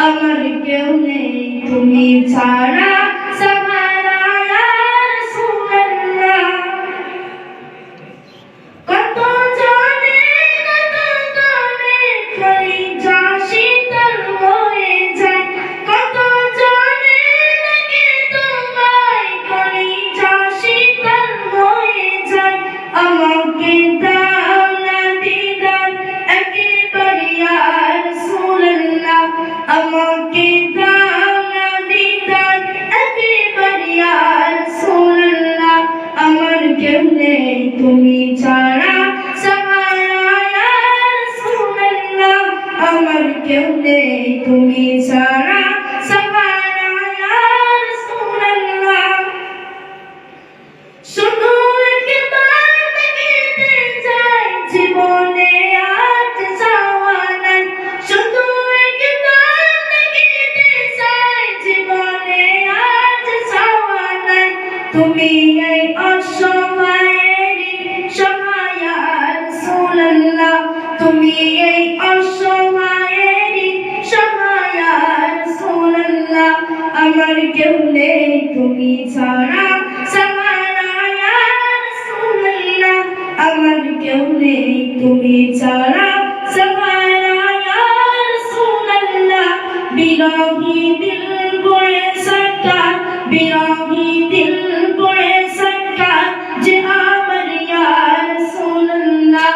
আমার কেউ নেই তুমি ছাড়া সাহারা ইয়া রাসূলুল্লাহ। কত জনে কলিজা শীতল হয়ে যায়, কত জনে লাগে তোমায় কলিজা শীতল হয়ে যায়। আমাকে দাও না দিদার একেবারে ইয়া রাসূলুল্লাহ, আমাকে দাও না দিদার একেবারে ইয়া রাসূলুল্লাহ। আমার কেউ নেই তুমি ছাড়া সাহারা ইয়া রাসূলুল্লাহ, আমার কেউ নেই তুমি ছাড়া সাহারা ইয়া রাসূলুল্লাহ। শুধু একবার দেখিতে চাই জীবনে আজ চাওয়া নাই, শুধু একবার দেখিতে চাই জীবনে আজ চাওয়া নাই। তুমি এই অসহায়েরই সহায় ইয়া রাসূলুল্লাহ, তুমি এই অসহায়েরই সহায় ইয়া রাসূলুল্লাহ। আমার কেউ নেই তুমি ছাড়া সাহারা ইয়া রাসূলুল্লাহ, আমার কেউ নেই তুমি ছাড়া সাহারা ইয়া রাসূলুল্লাহ। বিরহী দিল পড়ে সরকার, বিরহী দিল পড়ে সরকার যে আমার ইয়া রাসূলুল্লাহ,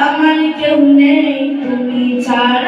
আমার কেউ নেই তুমি ছাড়া।